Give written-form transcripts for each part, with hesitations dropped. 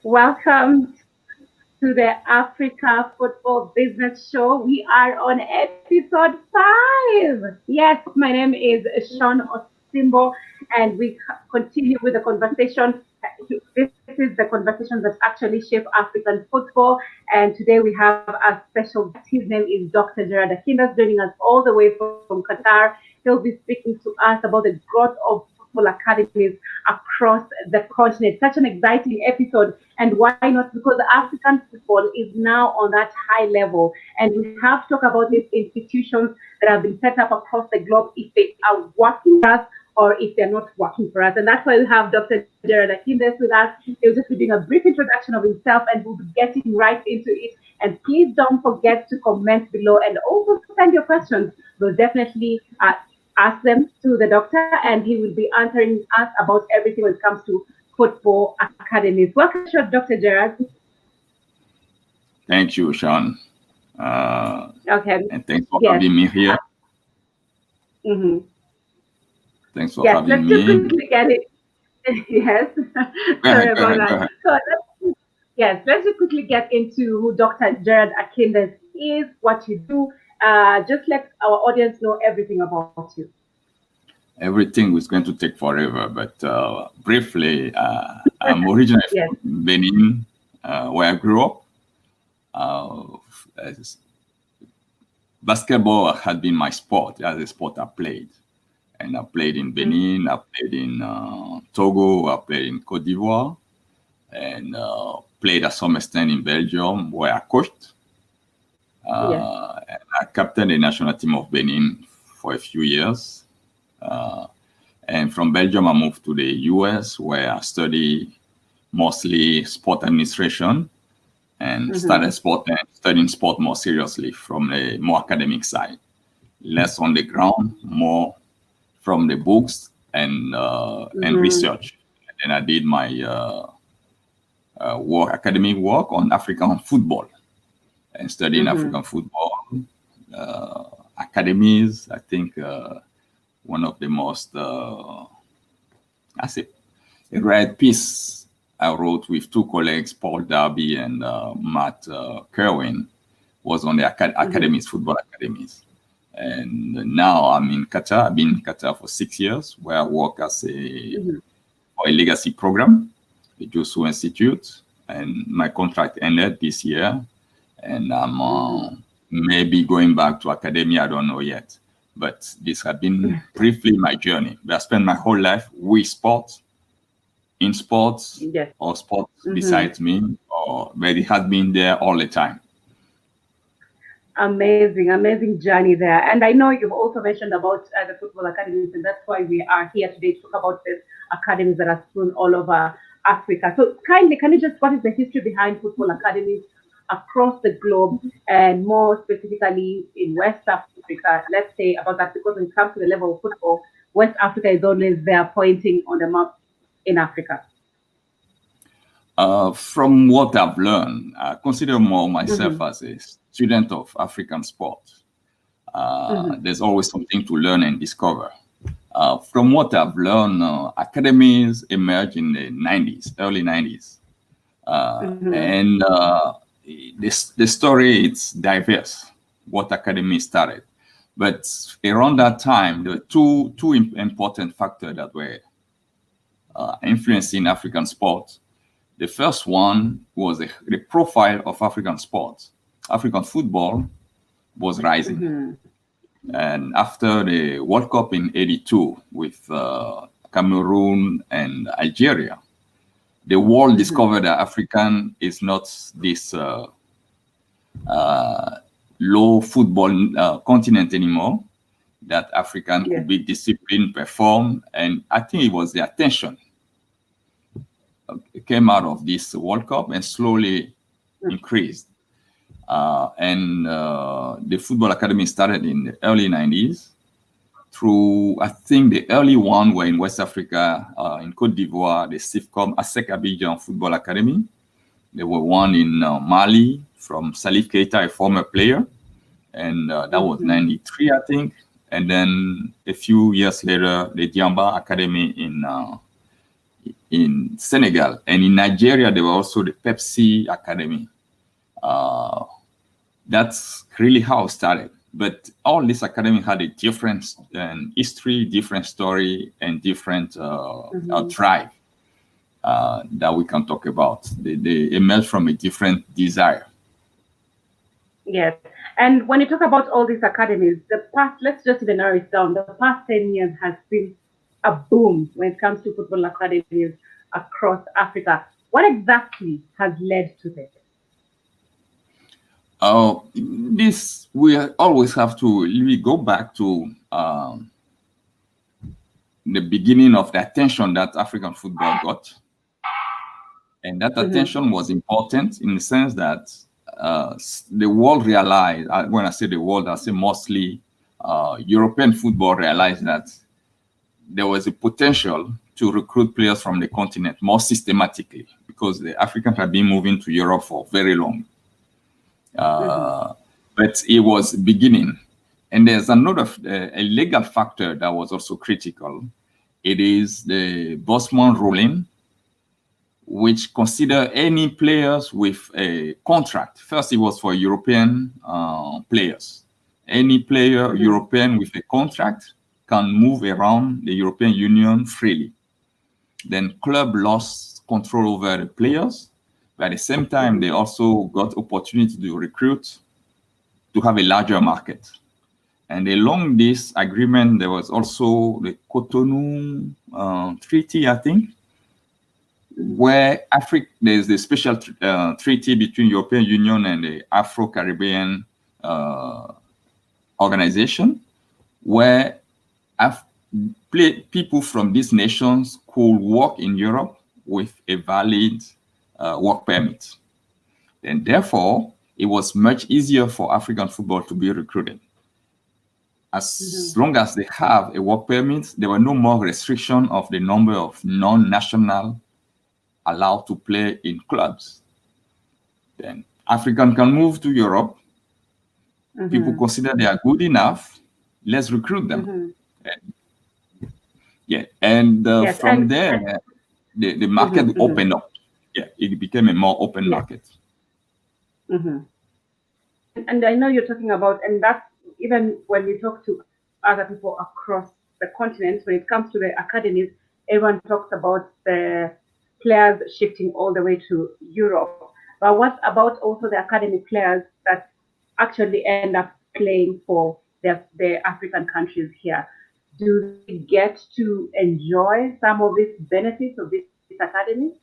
Welcome to the Africa Football Business Show. We are on episode 5. Yes, my name is Sean Osimbo, and we continue with the conversation. This is the conversation that actually shape African football. And today we have a special guest. His name is Dr. Gerard Akindes, joining us all the way from Qatar. He'll be speaking to us about the growth of football academies across the continent. Such an exciting episode. And why not? Because the African football is now on that high level. And we have to talk about these institutions that have been set up across the globe, if they are working for us or if they're not working for us. And that's why we have Dr. Gerard Akindes with us. He'll just be doing a brief introduction of himself and we'll be getting right into it. And please don't forget to comment below and also send your questions. We'll definitely ask them to the doctor and he will be answering us about everything when it comes to football academies. Welcome, Dr. Gerard. Thank you, Sean. Okay. And thanks for having me here. Mm-hmm. Thanks for having me. Let's just quickly get it. Yes. Sorry about that. So let's just quickly get into who Dr. Gerard Akindes is, what you do. Just let our audience know everything about you. Everything is going to take forever, but briefly, I'm originally from Benin, where I grew up. Basketball had been my sport, as a sport I played. And I played in Benin, I played in Togo, I played in Côte d'Ivoire, and played at some extent in Belgium, where I coached. And I captained the national team of Benin for a few years. And from Belgium, I moved to the US, where I studied mostly sport administration and started studying sport more seriously from a more academic side. Less on the ground, more from the books and research. And I did my academic work on African football and studying African football, academies. I think one of the most, a great piece I wrote with two colleagues, Paul Darby and Matt Kerwin, was on the academies, football academies. And now I'm in Qatar. I've been in Qatar for 6 years, where I work as for a legacy program, the Josu Institute. And my contract ended this year. And I'm maybe going back to academia, I don't know yet. But this has been briefly my journey. I spent my whole life with sports, in sports, or sports besides me, but it has been there all the time. Amazing journey there. And I know you've also mentioned about the football academies, and that's why we are here today to talk about these academies that are strewn all over Africa. So kindly, can you just, what is the history behind football academies across the globe, and more specifically in West Africa? Let's say about that, because when it comes to the level of football, West Africa is always there pointing on the map in Africa. From what I've learned, I consider more myself as a student of African sport. There's always something to learn and discover. From what I've learned, academies emerged in the 90s, early 90s. And the story, it's diverse, what academy started. But around that time, there were two important factors that were influencing African sports. The first one was the profile of African sports. African football was rising. And after the World Cup in '82 with Cameroon and Algeria, the world discovered that African is not this low football continent anymore, that African could be disciplined, perform. And I think it was the attention came out of this World Cup and slowly increased. And the football academy started in the early 90s through, I think the early one were in West Africa, in Côte d'Ivoire, the SIFCOM ASEC Abidjan Football Academy. There were one in Mali from Salif Keita, a former player. And that was 93, I think. And then a few years later, the Diamba Academy in Senegal, and in Nigeria there were also the Pepsi Academy. Uh, that's really how it started. But all these academies had a different history, different story, and different drive that we can talk about. They emerged from a different desire. Yes. And when you talk about all these academies, the past, let's just even narrow it down, the past 10 years has been a boom when it comes to football academies across Africa. What exactly has led to this? This we always have to really go back to the beginning of the attention that African football got. And that attention was important in the sense that the world realized, when I say the world, I say mostly European football realized that there was a potential to recruit players from the continent more systematically because the Africans have been moving to Europe for very long. But it was beginning. And there's another a legal factor that was also critical. It is the Bosman ruling, which consider any players with a contract. First, it was for European players. Any player, European with a contract, can move around the European Union freely. Then club lost control over the players, but at the same time, they also got opportunity to recruit to have a larger market. And along this agreement, there was also the Cotonou Treaty, I think, where there's the special treaty between European Union and the Afro-Caribbean organization, where people from these nations could work in Europe with a valid work permit. And therefore, it was much easier for African football to be recruited. As long as they have a work permit, there were no more restriction of the number of non-national allowed to play in clubs. Then African can move to Europe. People consider they are good enough. Let's recruit them. From there, the market opened up. Yeah, it became a more open market. And I know you're talking about, and that's even when you talk to other people across the continent, when it comes to the academies, everyone talks about the players shifting all the way to Europe. But what about also the academy players that actually end up playing for the African countries here? Do they get to enjoy some of these benefits of this academy?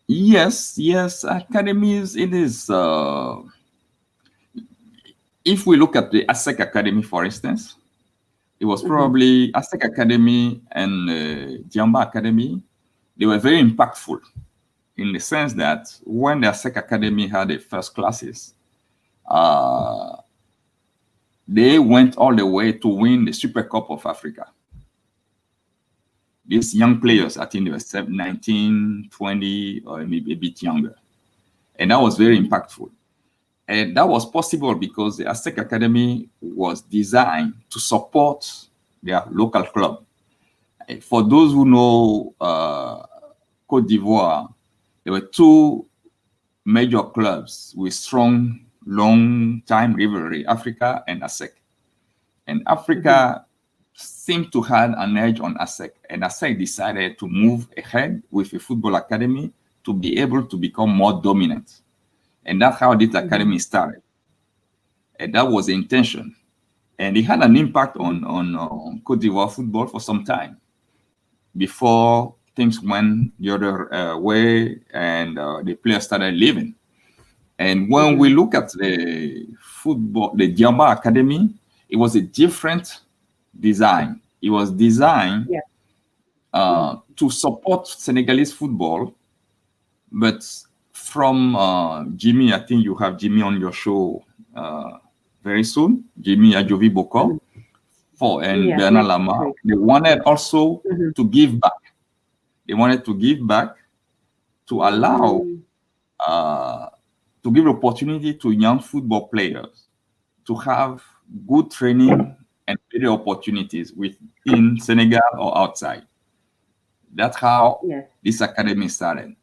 Yes, academies, it is. If we look at the ASEC Academy, for instance, it was probably ASEC Academy and Diamba Academy. They were very impactful in the sense that when the ASEC Academy had the first classes, they went all the way to win the Super Cup of Africa. These young players, I think they were 19, 20, or maybe a bit younger. And that was very impactful. And that was possible because the ASEC Academy was designed to support their local club. For those who know Côte d'Ivoire, there were two major clubs with strong, long-time rivalry, Africa and ASEC. And Africa seemed to have an edge on ASEC. And ASEC decided to move ahead with a football academy to be able to become more dominant. And that's how this academy started. And that was the intention. And it had an impact on Côte d'Ivoire football for some time before things went the other way and the players started leaving. And when we look at the football, the Diamba Academy, it was a different design. It was designed to support Senegalese football, but from Jimmy, I think you have Jimmy on your show very soon, Jimmy Ajovi Boko, and Bernard Lama. They wanted also to give back. They wanted to give back to allow, to give opportunity to young football players to have good training and better opportunities within Senegal or outside. That's how Yes. this academy started.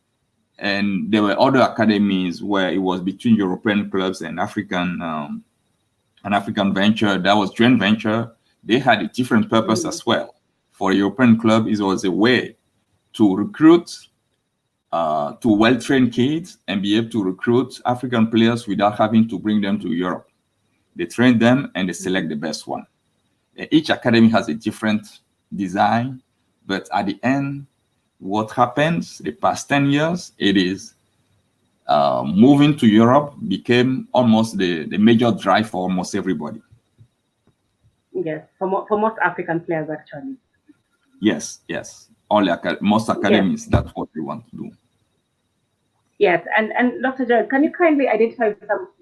And there were other academies where it was between European clubs and an African venture. That was joint venture. They had a different purpose as well. For a European club, it was a way to recruit to well-trained kids and be able to recruit African players without having to bring them to Europe. They train them and they select the best one. Each academy has a different design, but at the end, what happens the past 10 years, it is moving to Europe became almost the major drive for almost everybody. Yes, for most African players, actually. Yes, yes. Most Yes. academies, that's what they want to do. Yes, and Dr. Jared, can you kindly identify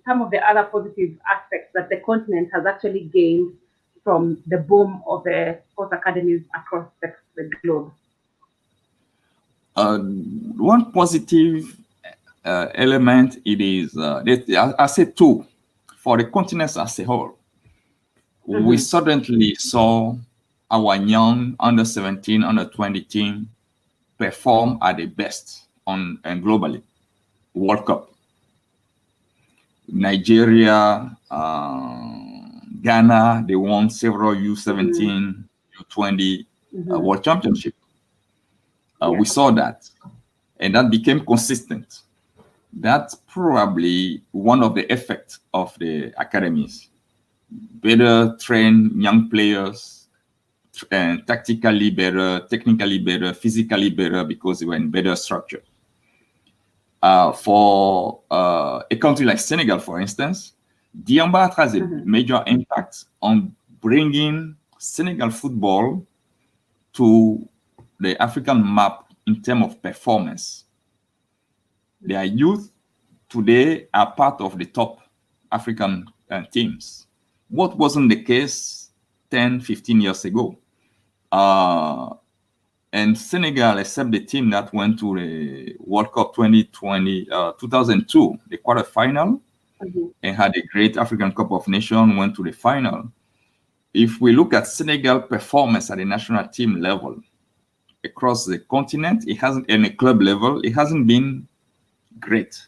some of the other positive aspects that the continent has actually gained from the boom of the sports academies across the globe? One positive element it is, I say two, for the continent as a whole. We suddenly saw our young under 17, under 20 team perform at the best and globally. World Cup. Nigeria, Ghana, they won several U17, U20 World Championship. We saw that, and that became consistent. That's probably one of the effects of the academies. Better trained young players, and tactically better, technically better, physically better, because they were in better structure. For a country like Senegal, for instance, Diamba has a major impact on bringing Senegal football to the African map in terms of performance. Their youth today are part of the top African teams. What wasn't the case 10, 15 years ago? And Senegal, except the team that went to the World Cup 2002, the quarterfinal, and had a great African Cup of Nations, went to the final. If we look at Senegal performance at the national team level across the continent, it hasn't, in a club level, it hasn't been great.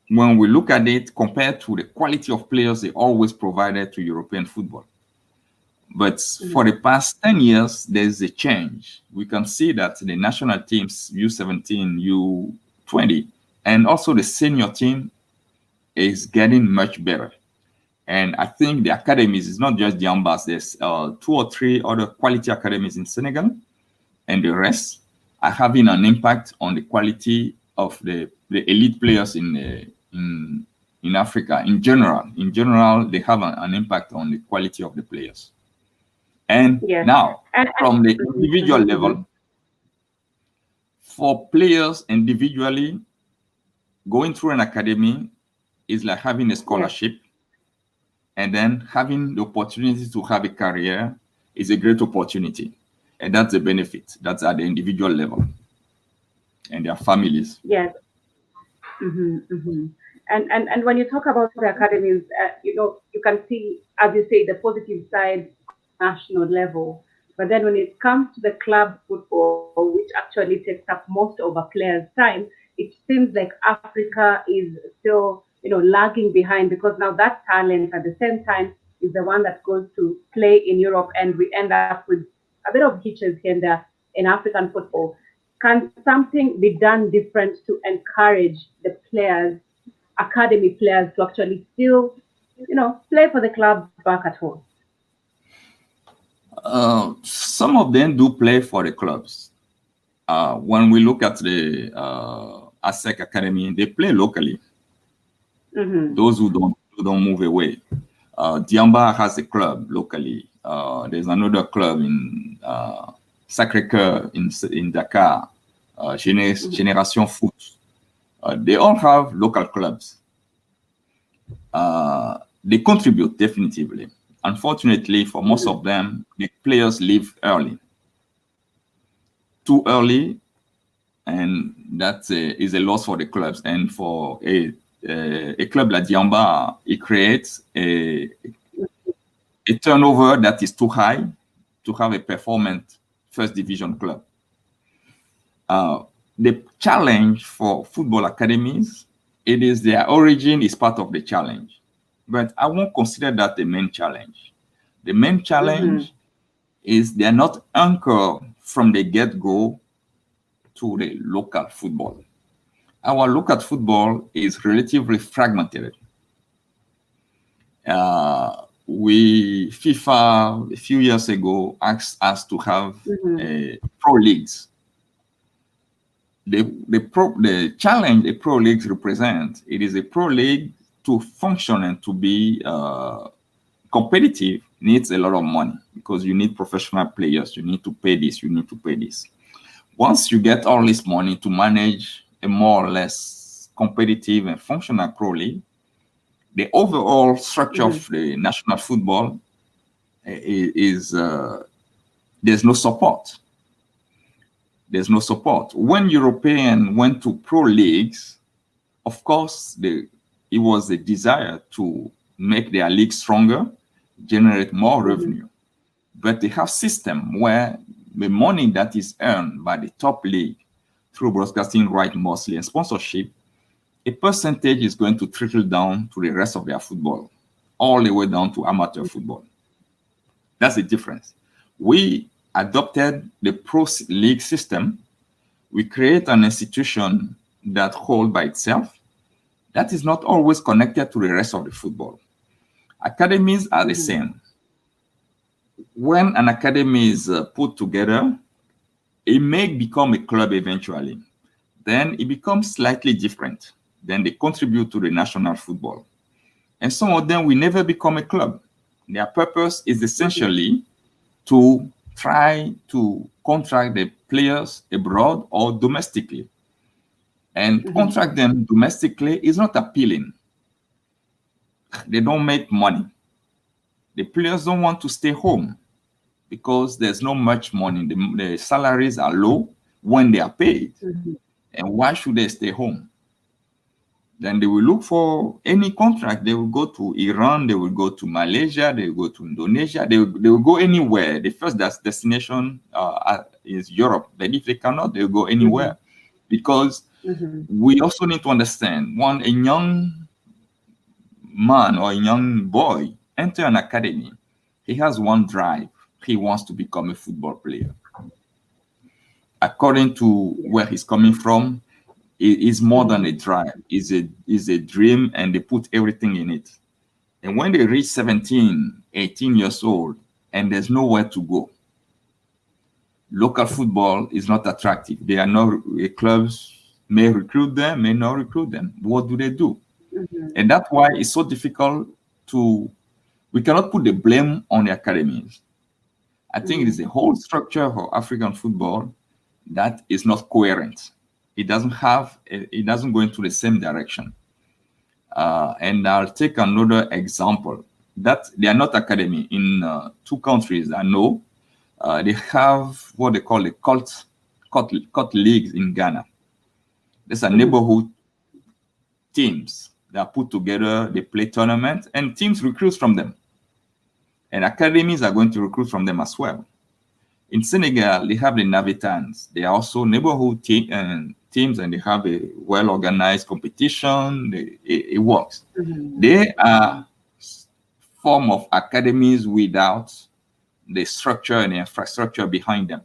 When we look at it compared to the quality of players they always provided to European football. But for the past 10 years, there's a change. We can see that the national teams, U17, U20, and also the senior team is getting much better. And I think the academies is not just the Ambas. There's 2 or 3 other quality academies in Senegal, and the rest are having an impact on the quality of the elite players in Africa in general. In general, they have an impact on the quality of the players. And now, from the individual level, for players individually, going through an academy is like having a scholarship, and then having the opportunity to have a career is a great opportunity. And that's the benefit. That's at the individual level and their families. Yes. And when you talk about the academies, you can see, as you say, the positive side national level. But then when it comes to the club football, which actually takes up most of a player's time, it seems like Africa is still, lagging behind, because now that talent at the same time is the one that goes to play in Europe, and we end up with a bit of hitches here and there in African football. Can something be done different to encourage the players, academy players, to actually still, play for the club back at home? Some of them do play for the clubs. When we look at the ASEC Academy, they play locally. Those who don't move away. Diamba has a club locally. There's another club in Sacré-Cœur in Dakar, Génération Foot. They all have local clubs. They contribute definitively. Unfortunately, for most of them, the players leave early. Too early, and that is a loss for the clubs. And for a club like Diamba, it creates a turnover that is too high to have a performant first division club. Uh, the challenge for football academies, it is their origin is part of the challenge, but I won't consider that the main challenge. The main Mm-hmm. challenge is they're not anchored from the get-go to the local football. Our local football is relatively fragmented. We FIFA a few years ago asked us to have Mm-hmm. pro leagues. The challenge a pro leagues represent, it is a pro league to function and to be competitive needs a lot of money because you need professional players, you need to pay this, you need to pay this. Once you get all this money to manage a more or less competitive and functional pro league, the overall structure Mm-hmm. of the national football is there's no support. There's no support. When European went to pro leagues, of course, it was a desire to make their league stronger, generate more Mm-hmm. revenue. But they have system where the money that is earned by the top league through broadcasting right mostly and sponsorship, a percentage is going to trickle down to the rest of their football, all the way down to amateur football. That's the difference. We adopted the pro league system. We create an institution that holds by itself. That is not always connected to the rest of the football. Academies are the Mm-hmm. same. When an academy is put together, it may become a club eventually. Then it becomes slightly different. Then they contribute to the national football. And some of them will never become a club. Their purpose is Mm-hmm. essentially to try to contract the players abroad or domestically. And to Mm-hmm. contract them domestically is not appealing. They don't make money. The players don't want to stay home because there's not much money. The salaries are low when they are paid. Mm-hmm. And why should they stay home? Then they will look for any contract. They will go to Iran, they will go to Malaysia, they will go to Indonesia, they will go anywhere. The first destination is Europe. But if they cannot, they will go Mm-hmm. anywhere. Because Mm-hmm. we also need to understand a young man or a young boy enter an academy, he has one drive. He wants to become a football player. According to Yeah. where he's coming from, it is more than Mm-hmm. a drive. Is a dream, and they put everything in it. And when they reach 17, 18 years old, and there's nowhere to go, local football is not attractive. They are not clubs may recruit them, may not recruit them. What do they do? Mm-hmm. And that's why it's so difficult to. We cannot put the blame on the academies. I think it Mm-hmm. is the whole structure for African football that is not coherent. It doesn't go into the same direction. And I'll take another example that they are not academy in two countries I know. They have what they call the cult leagues in Ghana. There's a Mm-hmm. neighborhood teams that are put together. They play tournaments and teams recruit from them, and academies are going to recruit from them as well. In Senegal, they have the Navitans. They are also neighborhood teams, and they have a well-organized competition. It works. Mm-hmm. They are form of academies without the structure and the infrastructure behind them,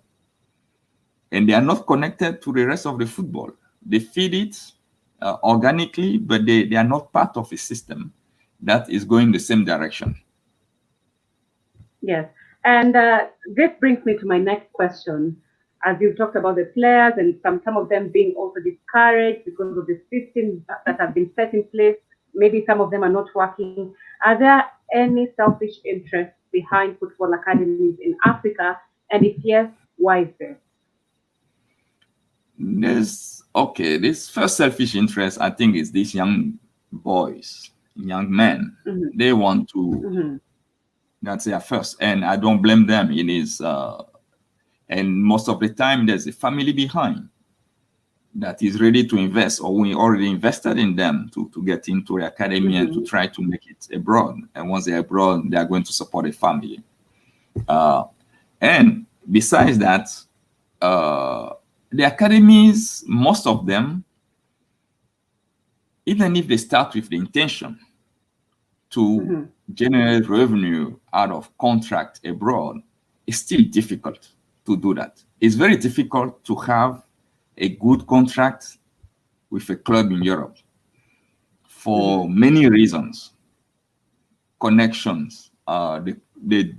and they are not connected to the rest of the football. They feed it organically, but they are not part of a system that is going the same direction. Yes. And this brings me to my next question. As you talked about the players and some of them being also discouraged because of the systems that have been set in place, maybe some of them are not working. Are there any selfish interests behind football academies in Africa? And if yes, why is this? This first selfish interest, I think, is these young boys, young men. Mm-hmm. They want to, Mm-hmm. that's their first, and I don't blame them. It is, and most of the time, there's a family behind that is ready to invest, or we already invested in them to get into the academy and to Mm-hmm. try to make it abroad. And once they're abroad, they are going to support a family. Uh, and besides that, uh, The academies, most of them, even if they start with the intention to Mm-hmm. generate revenue out of contract abroad, it's still difficult to do that. It's very difficult to have a good contract with a club in Europe for Mm-hmm. many reasons. Connections, the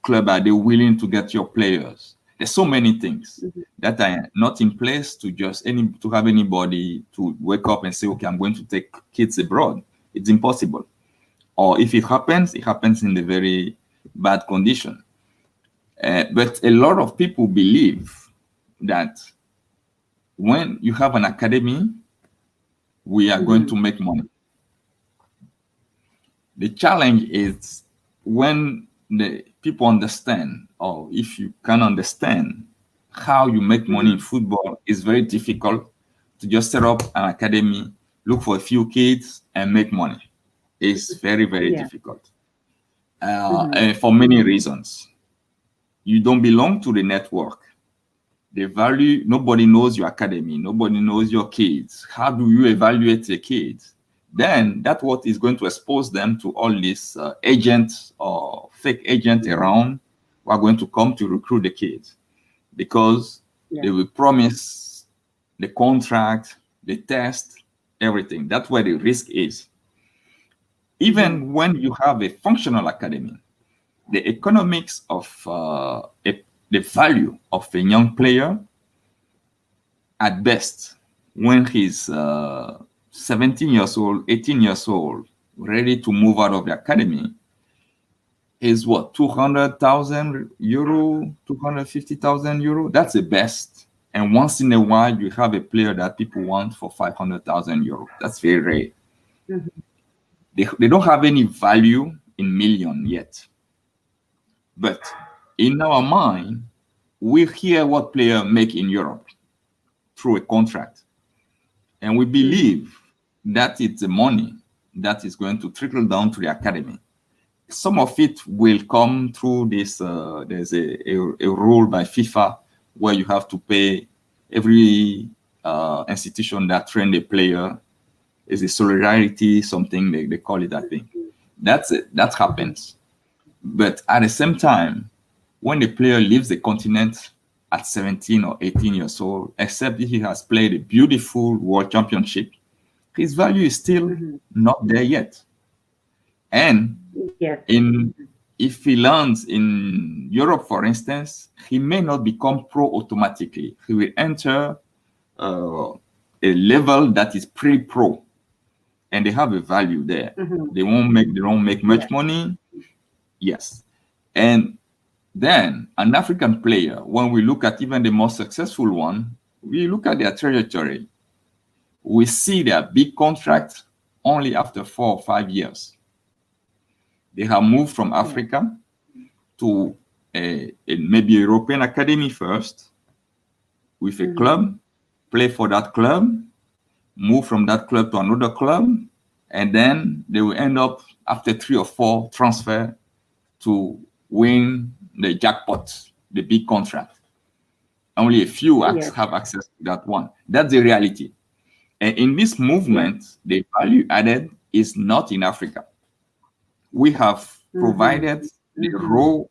club, are they willing to get your players? There's so many things Mm-hmm. that are not in place to just to have anybody to wake up and say, okay, I'm going to take kids abroad. It's impossible. Or if it happens in a very bad condition. But a lot of people believe that when you have an academy, we are going to Mm-hmm. make money. The challenge is when the people understand, or if you can understand how you make money in Mm-hmm. football, it's very difficult to just set up an academy, look for a few kids, and make money. It's very, very Yeah. difficult. Mm-hmm. And for many reasons. You don't belong to the network. The value, nobody knows your academy, nobody knows your kids. How do you evaluate the kids? Then that's what is going to expose them to all these agents or fake agents Mm-hmm. around who are going to come to recruit the kids because they Yeah. will promise the contract, the test, everything. That's where the risk is. Mm-hmm. Even when you have a functional academy, the economics of the value of a young player at best when he's 17 years old, 18 years old, ready to move out of the academy is what, 200,000 euro, 250,000 euro? That's the best. And once in a while, you have a player that people want for 500,000 euro. That's very rare. Mm-hmm. They don't have any value in million yet. But in our mind, we hear what player make in Europe through a contract. And we Mm-hmm. believe that it's the money that is going to trickle down to the academy. Some of it will come through this. There's a rule by FIFA where you have to pay every institution that train a player. Is a solidarity something they call it, I think. That's it. That Mm-hmm. happens. But at the same time, when the player leaves the continent at 17 or 18 years old, except if he has played a beautiful world championship, his value is still Mm-hmm. not there yet. And Yes. in if he lands in Europe, for instance, he may not become pro automatically. He will enter uh, a level that is pre-pro, and they have a value there. Mm-hmm. They don't make Yeah. much money, yes. And then an African player, when we look at even the most successful one, we look at their trajectory. We see their big contract only after 4 or 5 years. They have moved from Yeah. Africa to a maybe European academy first with a Mm-hmm. club, play for that club, move from that club to another club, and then they will end up after 3 or 4 transfer to win the jackpot, the big contract. Only a few Yes. have access to that one. That's the reality. And in this Yes. movement, the value added is not in Africa. We have Mm-hmm. provided the Mm-hmm. raw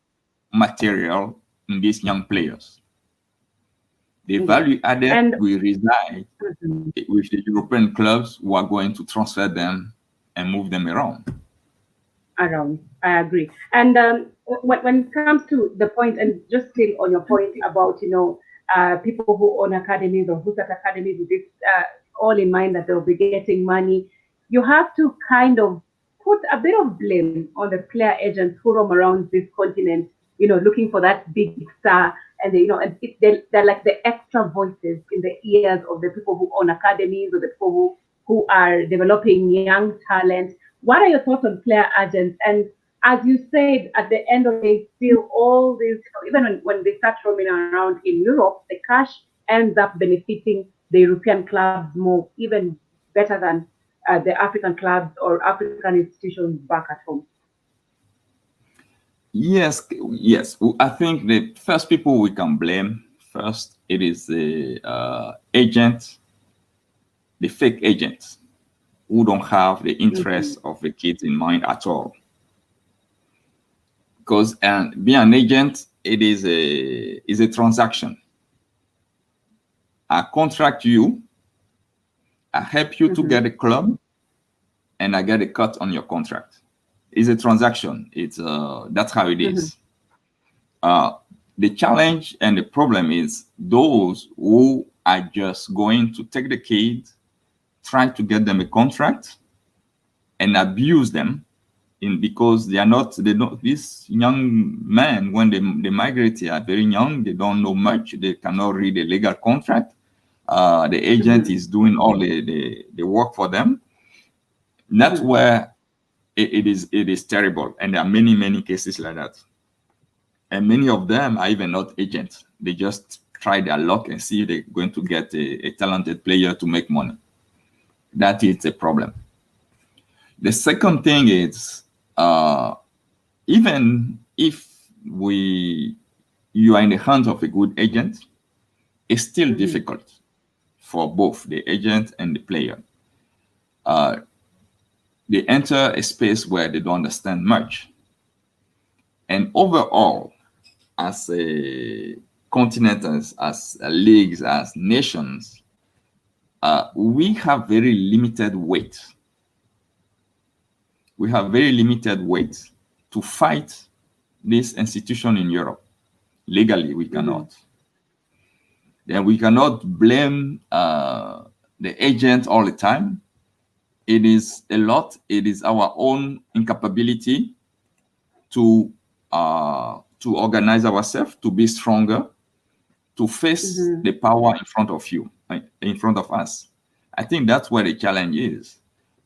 material in these young players. The Yes. value added And will reside mhm, with the European clubs who are going to transfer them and move them around. around, I agree. And when it comes to the point, and just still on your point about people who own academies or who start academies with this all in mind that they'll be getting money, you have to kind of put a bit of blame on the player agents who roam around this continent, looking for that big star, and they're like the extra voices in the ears of the people who own academies or the people who are developing young talent. What are your thoughts on player agents? And as you said, at the end of the day, still all these, even when they start roaming around in Europe, the cash ends up benefiting the European clubs more, even better than the African clubs or African institutions back at home. Yes, yes. I think the first people we can blame first it is the agent, the fake agents who don't have the Mm-hmm. interest of the kids in mind at all. Because being an agent, it is a transaction. I contract you, I help you to Mm-hmm. get a club, and I get a cut on your contract. It's a transaction. It's that's how it Mm-hmm. is. Uh, the challenge and the problem is those who are just going to take the kids, try to get them a contract, and abuse them in because they don't these young men when they migrate are very young, they don't know much, they cannot read a legal contract. The agent Mm-hmm. is doing all the work for them. That's Mm-hmm. where it is terrible, and there are many cases like that. And many of them are even not agents. They just try their luck and see if they're going to get a talented player to make money. That is a problem. The second thing is uh, even if we you are in the hands of a good agent, it's still Mm-hmm. difficult for both the agent and the player. Uh, they enter a space where they don't understand much. And overall, as a continent, as leagues, as nations, we have very limited weight. We have very limited weight to fight this institution in Europe. Legally, we Mm-hmm. cannot. Then we cannot blame the agent all the time. It is a lot. It is our own incapability to organize ourselves, to be stronger, to face Mm-hmm. the power in front of you, in front of us. I think that's where the challenge is.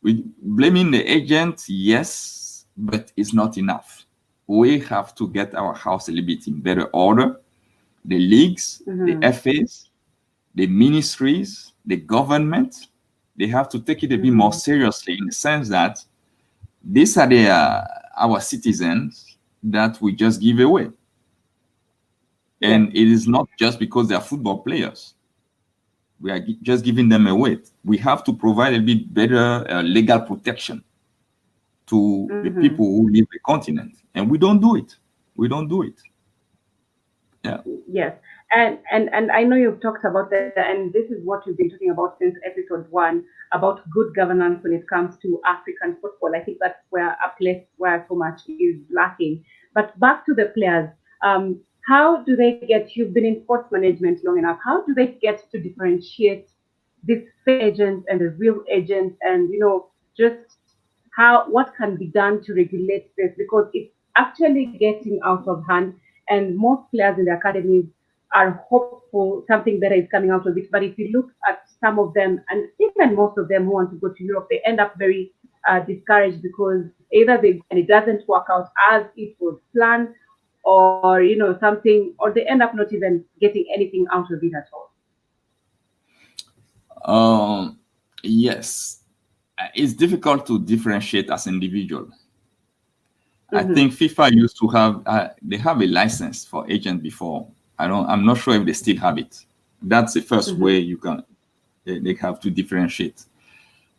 We blaming the agent, yes, but it's not enough. We have to get our house a little bit in better order. The leagues, the Mm-hmm. FAs, the ministries, the government, they have to take it a bit more Mm-hmm. seriously in the sense that these are our citizens that we just give away. Yes. And it is not just because they are football players. We are just giving them away. We have to provide a bit better legal protection to the Mm-hmm. people who live the continent. And we don't do it. We don't do it. Yeah. Yes, and I know you've talked about that, and this is what you've been talking about since episode one about good governance when it comes to African football. I think that's where a place where so much is lacking. But back to the players, how do they get? You've been in sports management long enough. How do they get to differentiate these fake agents and the real agents, and just how what can be done to regulate this because it's actually getting out of hand and most players in the academies are hopeful something better is coming out of it. But if you look at some of them, and even most of them who want to go to Europe, they end up very discouraged because either they and it doesn't work out as it was planned, or something, or they end up not even getting anything out of it at all. Um, yes. It's difficult to differentiate as individual. I Mm-hmm. think FIFA used to have they have a license for agent before. I'm not sure if they still have it. That's the first way Mm-hmm. you can they have to differentiate.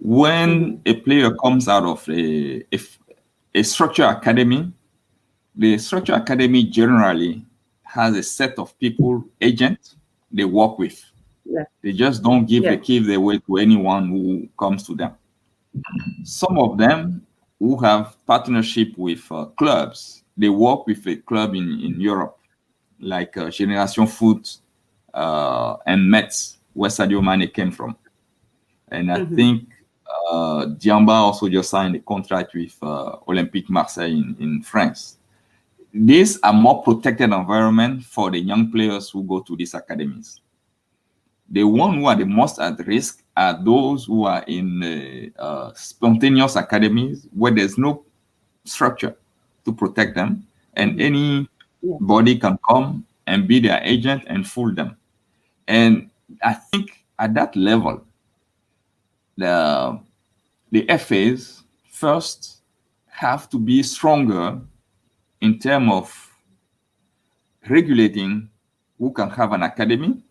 When Mm-hmm. a player comes out of a structure academy, the structure academy generally has a set of people, agents, they work with. Yes. They just don't give the Yes. keys away to anyone who comes to them. Some of them who have partnership with clubs, they work with a club in Europe, like Generation Foot and Metz, where Sadio Mane came from. And I Mm-hmm. think Diamba also just signed a contract with Olympique Marseille in France. These are more protected environment for the young players who go to these academies. The one who are the most at risk are those who are in spontaneous academies where there's no structure to protect them, and Mm-hmm. Yes. anybody can come and be their agent and fool them. And I think at that level, the the FAs first have to be stronger in terms of regulating who can have an academy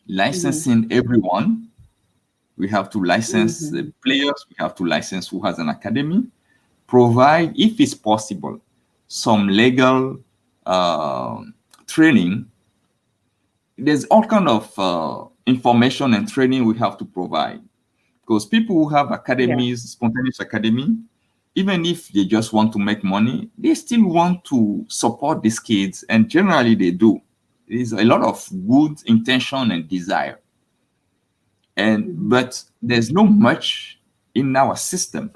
licensing everyone. We have to license the Mm-hmm. players. We have to license who has an academy. Provide, if it's possible, some legal training. There's all kind of information and training we have to provide, because people who have Yeah. academies, spontaneous academy, even if they just want to make money, they still want to support these kids, and generally they do. There's a lot of good intention and desire, and Mm-hmm. but there's not much in our system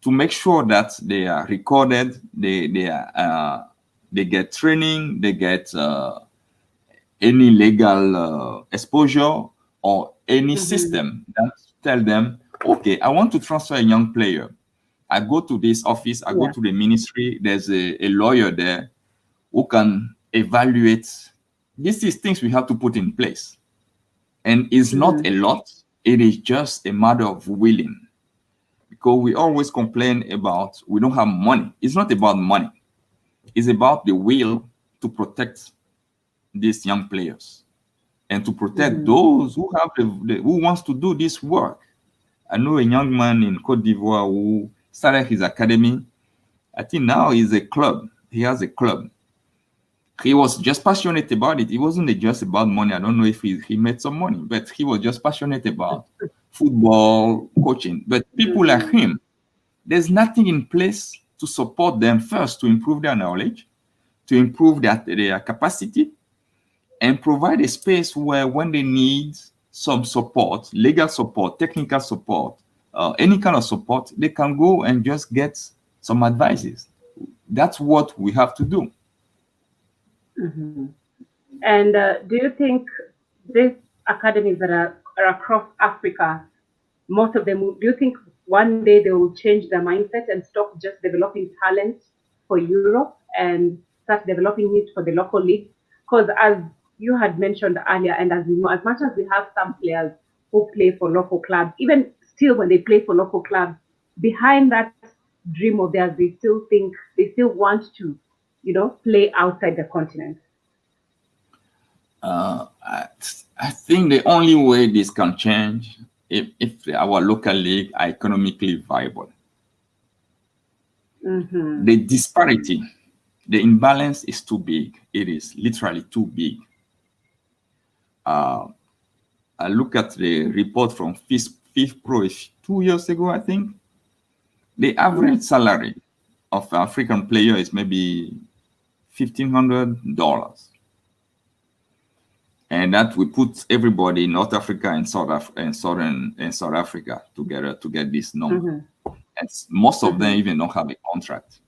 to make sure that they are recorded, they get training, they get any legal exposure, or any Mm-hmm. system that tell them, okay, I want to transfer a young player. I go to this office, I go Yeah. to the ministry, there's a lawyer there who can evaluate. This is things we have to put in place. And it's not a Mm-hmm. lot, it is just a matter of willing. Because we always complain about we don't have money. It's not about money, it's about the will to protect these young players and to protect Mm-hmm. those who have who wants to do this work. I know a young man in Cote d'Ivoire who started his academy. I think now he's a club. He has a club. He was just passionate about it. It wasn't just about money. I don't know if he made some money, but he was just passionate about football coaching. But people like Mm-hmm. him, there's nothing in place to support them first, to improve their knowledge, to improve their capacity, and provide a space where when they need some support, legal support, technical support, any kind of support, they can go and just get some advices. That's what we have to do. Mm-hmm. And do you think these academies that are across Africa, most of them, do you think one day they will change their mindset and stop just developing talent for Europe and start developing it for the local league? Because as you had mentioned earlier, and as we know, as much as we have some players who play for local clubs, even still when they play for local clubs, behind that dream of theirs, they still think they still want to, play outside the continent. I think the only way this can change if our local league are economically viable. Mm-hmm. The disparity, the imbalance is too big. It is literally too big. I look at the report from Fifth Pro 2 years ago, I think. The Yeah. average salary of an African player is maybe $1,500. And that we put everybody in North Africa and South Africa together to get this number. Mm-hmm. And most of them Mm-hmm. even don't have a contract.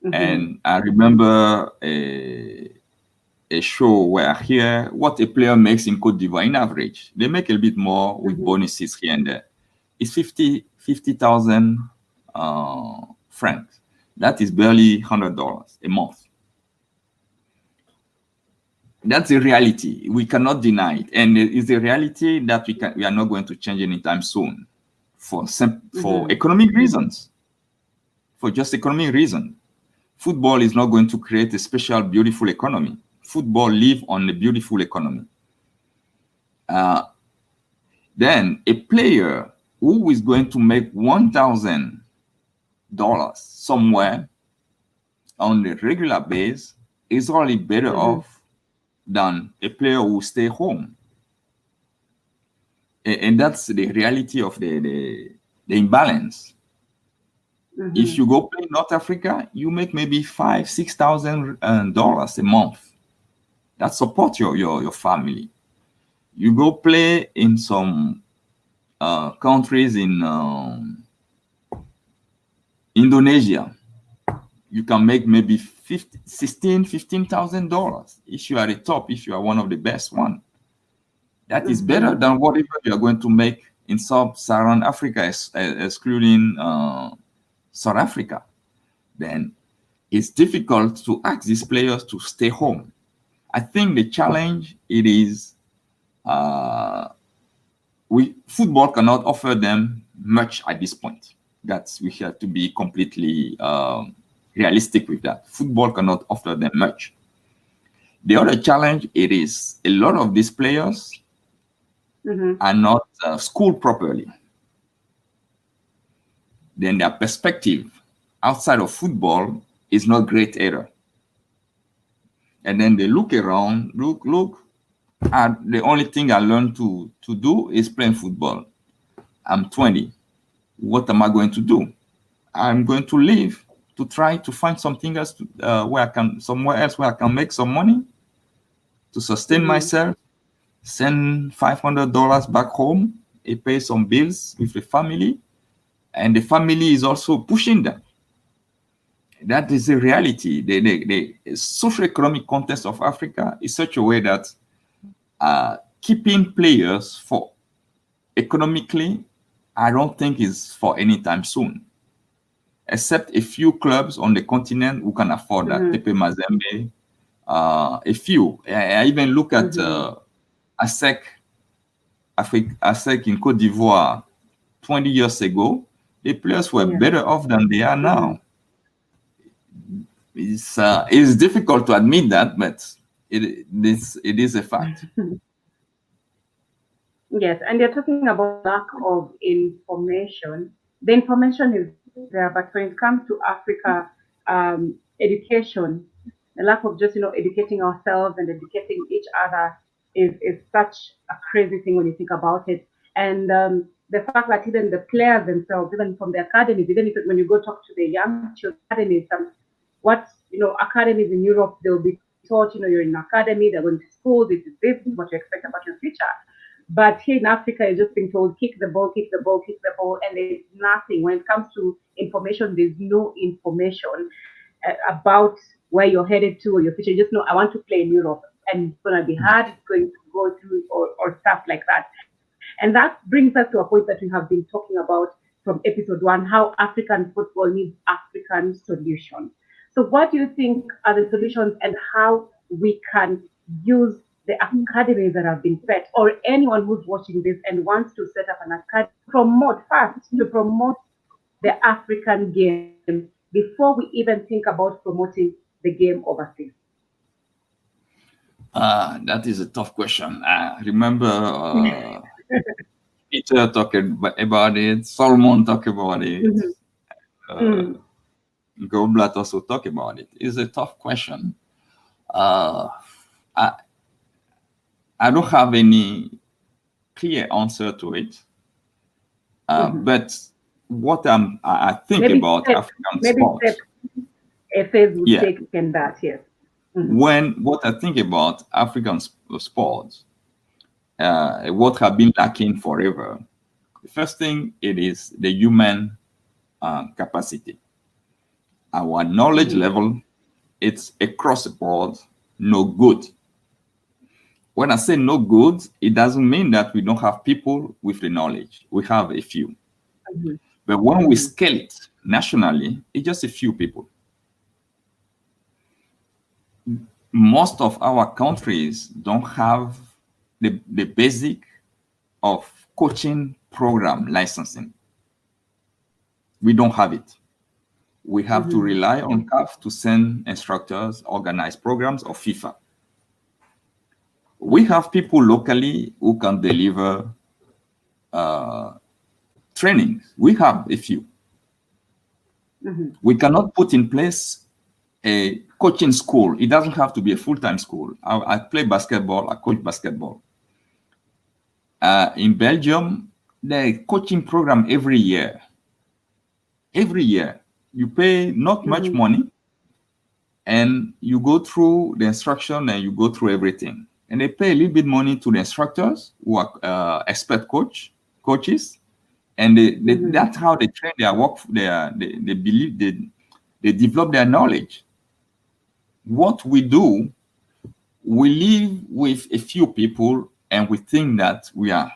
Mm-hmm. And I remember a show where I hear what a player makes in Cote d'Ivoire in average. They make a bit more with Mm-hmm. bonuses here and there. It's 50,000 francs. That is barely $100 a month. That's a reality. We cannot deny it. And it's a reality that we are not going to change anytime soon for Mm-hmm. economic reasons. For just economic reasons. Football is not going to create a special, beautiful economy. Football live on a beautiful economy. Uh, then a player who is going to make $1,000 somewhere on a regular base is only better Mm-hmm. off than a player who stay home. And that's the reality of the imbalance. If Mm-hmm. you go play in North Africa, you make maybe $5,000-6,000 a month. That support your family. You go play in some countries in Indonesia, you can make maybe $15,000 if you are the top, if you are one of the best one. That is better Mm-hmm. than whatever you are going to make in sub-Saharan Africa, excluding South Africa. Then it's difficult to ask these players to stay home. I think the challenge it is football cannot offer them much at this point. That's we have to be completely realistic with that. Football cannot offer them much. The other challenge it is a lot of these players are not schooled properly. Then their perspective outside of football is not great either. And then they look around, look, and the only thing I learned to do is playing football. I'm 20. What am I going to do? I'm going to leave to try to find something else somewhere else where I can make some money to sustain myself, send $500 back home, and pay some bills with the family, and the family is also pushing them. That is the reality. The socio-economic context of Africa is such a way that keeping players for economically, I don't think is for any time soon, except a few clubs on the continent who can afford that. Tepe Mazembe, a few. I even look at ASEC in Cote d'Ivoire 20 years ago. The players were better off than they are now. It's difficult to admit that, but it is a fact. Yes, and you're talking about lack of information. The information is there, but when it comes to Africa, education, the lack of just educating ourselves and educating each other is such a crazy thing when you think about it. And the fact that even the players themselves, even from the academies, even if when you go talk to the young children academies, what academies in Europe, they'll be taught, you're in an academy, they're going to school, this is what you expect about your future. But here in Africa, you're just being told, kick the ball, kick the ball, kick the ball, and there's nothing. When it comes to information, there's no information about where you're headed to or your future. You just know, I want to play in Europe, and it's going to be hard, it's going to go through, or stuff like that. And that brings us to a point that we have been talking about from episode 1, how African football needs African solutions. So what do you think are the solutions, and how we can use the academies that have been set, or anyone who's watching this and wants to set up an academy, to promote the African game before we even think about promoting the game overseas? That is a tough question. I remember Peter talking about it, Solomon talked about it, Goblat also talked about it. It's a tough question. I don't have any clear answer to it. But what I think Maybe about African sports. A phase would take in that, yes. What I think about African sports, what have been lacking forever. The first thing, it is the human capacity. Our knowledge level, it's across the board, no good. When I say no good, it doesn't mean that we don't have people with the knowledge. We have a few. But when we scale it nationally, it's just a few people. Most of our countries don't have the basic of coaching program licensing. We don't have it. We have to rely on CAF to send instructors, organize programs, or FIFA. We have people locally who can deliver trainings. We have a few. We cannot put in place a coaching school. It doesn't have to be a full-time school. I play basketball. I coach basketball. In Belgium, there is a coaching program every year. Every year, you pay not much money, and you go through the instruction and you go through everything. And they pay a little bit money to the instructors who are expert coaches, and that's how they train their work. They believe they develop their knowledge. What we do, we live with a few people and we think that we are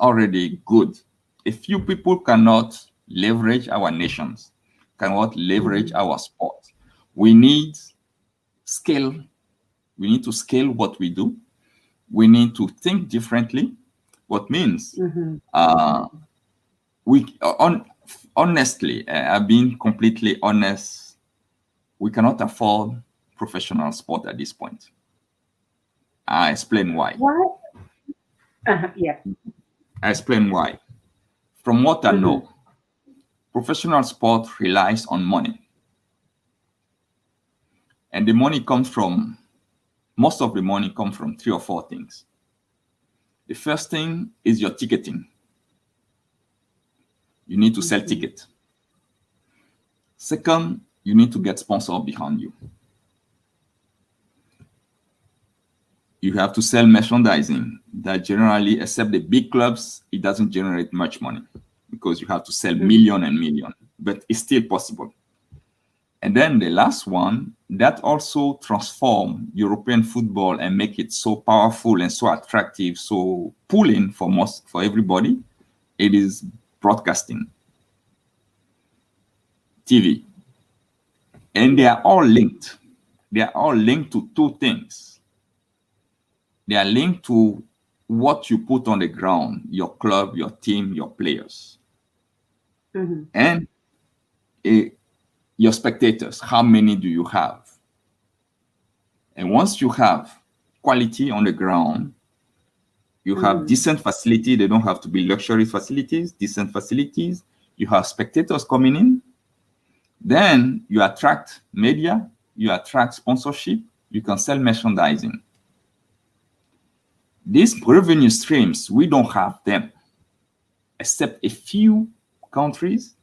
already good. A few people cannot leverage our nations, cannot leverage our sport. We need scale. We need to scale what we do. We need to think differently. What means honestly, I've been completely honest. We cannot afford professional sport at this point. I explain why. What? Yes. I explain why. From what I Mm-hmm. know, professional sport relies on money. And the money comes from, most of the money comes from three or four things. The first thing is your ticketing. You need to sell Mm-hmm. tickets. Second, you need to get sponsors behind you. You have to sell merchandising that generally, except the big clubs, it doesn't generate much money because you have to sell Mm-hmm. million and million, but it's still possible. And then the last one that also transform European football and make it so powerful and so attractive, so pulling for everybody, it is broadcasting, TV. And they Yes. are all linked. They are all linked to two things. They are linked to what you put on the ground, your club, your team, your players, Mm-hmm. and eh, your spectators. How many do you have? And once you have quality on the ground, you have Mm-hmm. decent facility. They don't have to be luxury facilities, decent facilities. You have spectators coming in. Then you attract media, you attract sponsorship, you can sell merchandising. These revenue streams, we don't have them, except a few countries,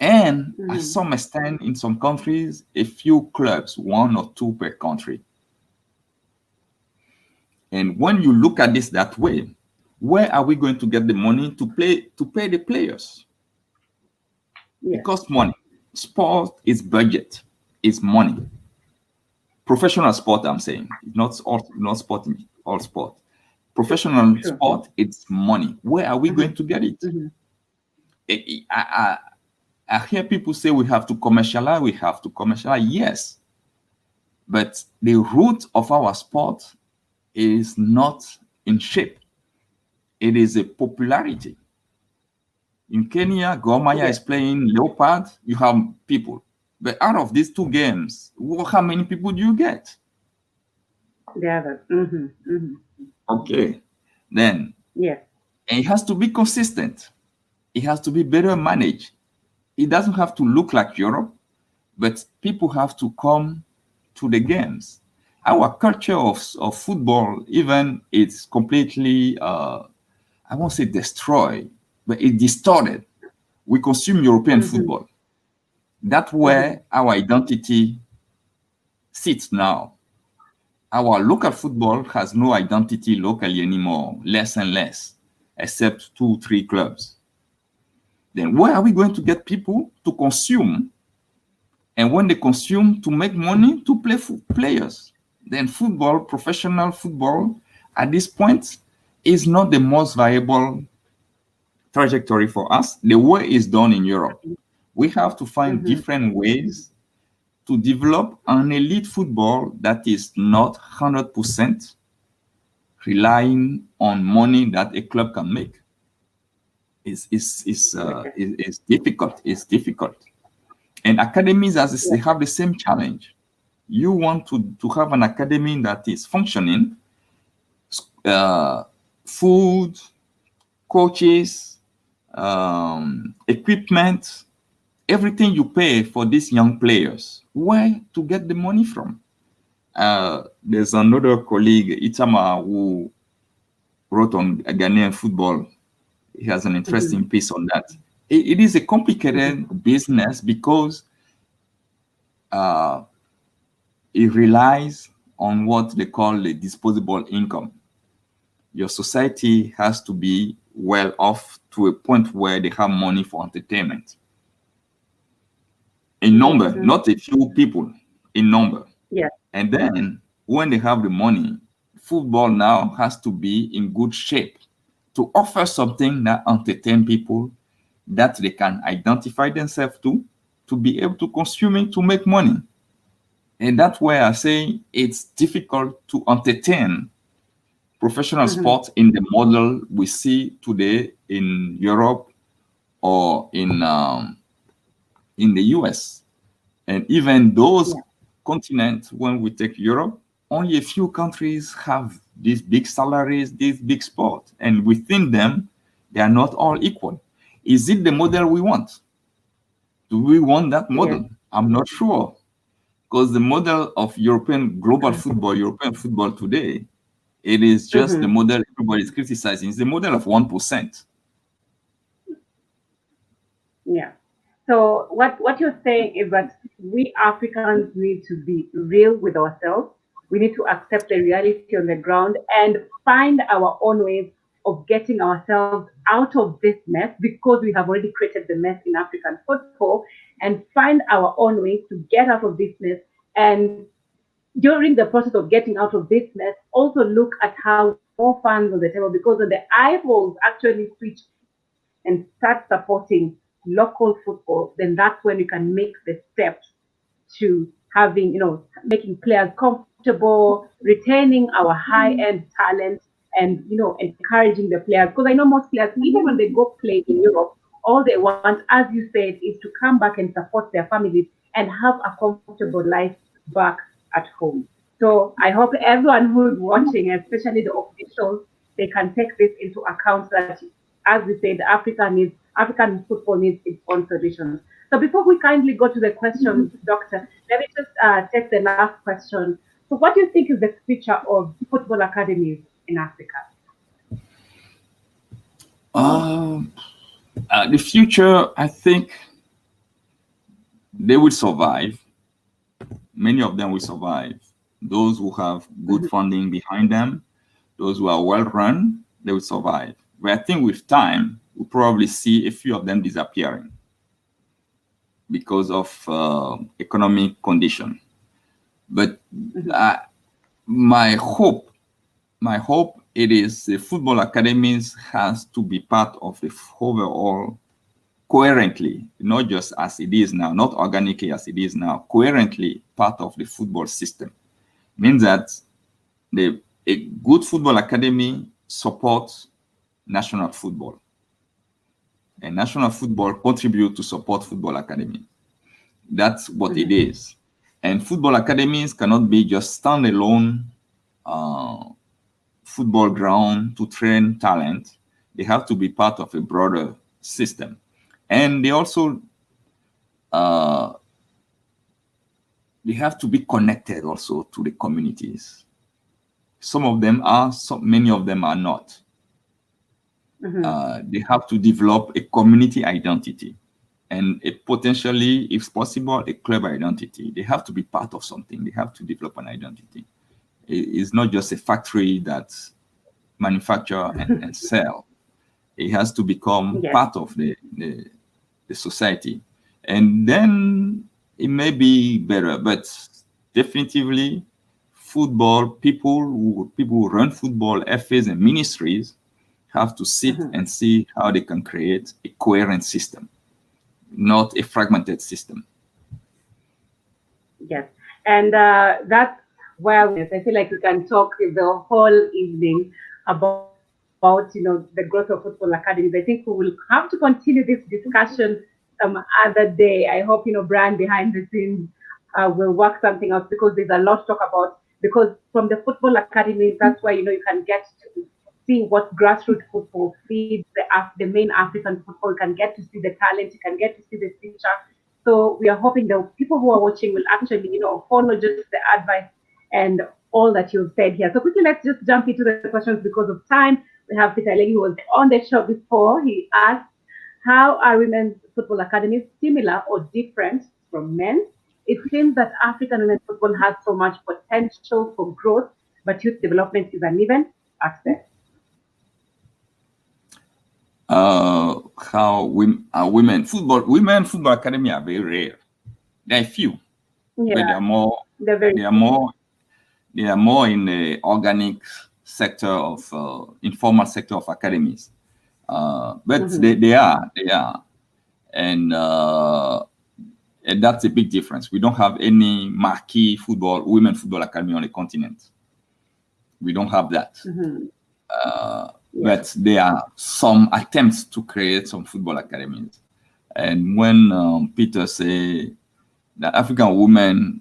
and at Mm-hmm. some extent in some countries, a few clubs, one or two per country. And when you look at this that way, where are we going to get the money to pay the players? It Yes. costs money. Sport is budget, it's money. Professional sport, I'm saying, not sport in all sport. Professional True. sport, it's money. Where are we Mm-hmm. going to get it? Mm-hmm. I hear people say we have to commercialize, we have to commercialize. Yes, but the root of our sport is not in shape. It is a popularity. In Kenya, Gormaya is Yes. playing Leopard. You have people. But out of these two games, how many people do you get? The other. Mm-hmm. Mm-hmm. Okay. Then Yes. and it has to be consistent. It has to be better managed. It doesn't have to look like Europe, but people have to come to the games. Our culture of football, even it's completely, I won't say destroyed, but it's distorted. We consume European Mm-hmm. football. That's Mm-hmm. where our identity sits now. Our local football has no identity locally anymore, less and less, except two, three clubs. Then where are we going to get people to consume? And when they consume, to make money to play players. Then football, professional football, at this point, is not the most viable trajectory for us. The way it's done in Europe. We have to find Mm-hmm. different ways to develop an elite football that is not 100% relying on money that a club can make. Okay. It's difficult. It's difficult. And academies, as they Yes. have the same challenge. You want to have an academy that is functioning, uh, food, coaches, equipment, everything you pay for these young players. Where to get the money from? There's another colleague, Itama, who wrote on Ghanaian football. He has an Mm-hmm. interesting piece on that. It is a Mm-hmm. complicated business because uh, it relies on what they call the disposable income. Your society has to be well off to a point where they have money for entertainment. In number, Mm-hmm. not a few people, in number. Yes. And then when they have the money, football now has to be in good shape to offer something that entertain people that they can identify themselves to be able to consume it to make money. And that's where I say it's difficult to entertain professional Mm-hmm. sports in the model we see today in Europe or in the US. And even those Yeah. continent, when we take Europe, only a few countries have these big salaries, these big sports, and within them, they are not all equal. Is it the model we want? Do we want that model? I'm not sure, because the model of European football today, it is just the model everybody is criticizing. It's the model of 1%. Yeah. So what you're saying is that we Africans need to be real with ourselves. We need to accept the reality on the ground and find our own ways of getting ourselves out of this mess, because we have already created the mess in African football, and find our own ways to get out of this mess. And during the process of getting out of this mess, also look at how more funds on the table, because when the eyeballs actually switch and start supporting local football, then that's when you can make the steps to having, making players comfortable, retaining our high-end talent, and encouraging the players. Because I know most players, even when they go play in Europe, all they want, as you said, is to come back and support their families and have a comfortable life back at home. So I hope everyone who's watching, especially the officials, they can take this into account that, as we said, African football needs its own solutions. So before we kindly go to the questions, Doctor, let me just take the last question. So what do you think is the future of football academies in Africa? The future, I think they will survive. Many of them will survive. Those who have good funding behind them, those who are well run, they will survive. But I think with time, we'll probably see a few of them disappearing because of economic condition. But my hope it is the football academies has to be part of the overall, coherently, not just as it is now, not organically as it is now, coherently part of the football system. Means that a good football academy supports national football, and national football contribute to support football academy. That's what it is. And football academies cannot be just standalone football ground to train talent. They have to be part of a broader system. And they also they have to be connected also to the communities. Some of them are, many of them are not. They have to develop a community identity and potentially, if possible, a club identity. They have to be part of something. They have to develop an identity. It's not just a factory that manufacture and sell. It has to become part of the society. And then it may be better, but definitively football, people who run football, FAs and ministries have to sit and see how they can create a coherent system, not a fragmented system. Yes, and that's where I feel like we can talk the whole evening about the growth of football academies. I think we will have to continue this discussion some other day. I hope Brian behind the scenes will work something out, because there's a lot to talk about. Because from the football academies, that's where you can get to see what grassroots football feeds the main African football. You can get to see the talent. You can get to see the future. So we are hoping the people who are watching will actually, follow just the advice and all that you've said here. So quickly, let's just jump into the questions because of time. We have Peter Legi, who was on the show before. He asked, how are women's football academies similar or different from men? It seems that African women's football has so much potential for growth, but youth development is uneven. Access. How women football academy are very rare. There are few, but they are more. They are more in the organic sector of informal sector of academies. But they are, and that's a big difference. We don't have any marquee women football academy on the continent. We don't have that. But there are some attempts to create some football academies. And when Peter say that African women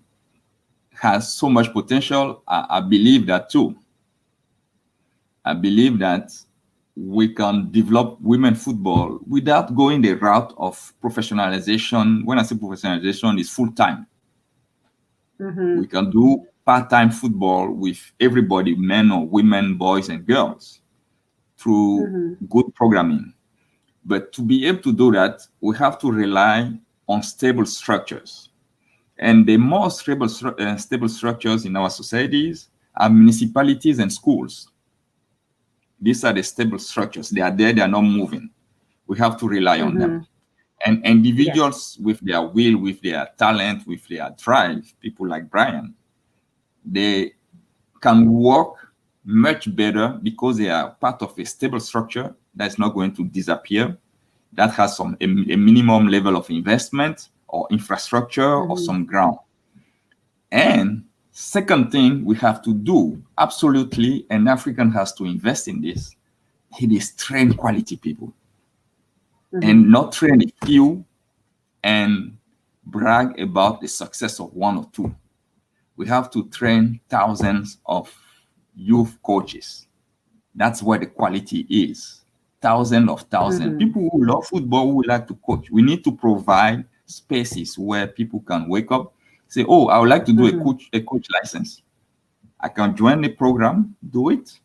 has so much potential. I believe that too. I believe that we can develop women football without going the route of professionalization. When I say professionalization, it's full time. We can do part-time football with everybody, men or women, boys and girls, through good programming. But to be able to do that, we have to rely on stable structures. And the most stable structures in our societies are municipalities and schools. These are the stable structures. They are there, they are not moving. We have to rely on them. And individuals with their will, with their talent, with their drive, people like Brian, they can work much better because they are part of a stable structure that's not going to disappear, that has a minimum level of investment or infrastructure or some ground. And second thing we have to do, absolutely, and African has to invest in this, it is train quality people. And not train a few and brag about the success of one or two. We have to train thousands of youth coaches. That's where the quality is. Thousands of thousands. People who love football, who like to coach. We need to provide spaces where people can wake up, say, oh, I would like to do a coach license. I can join the program, do it,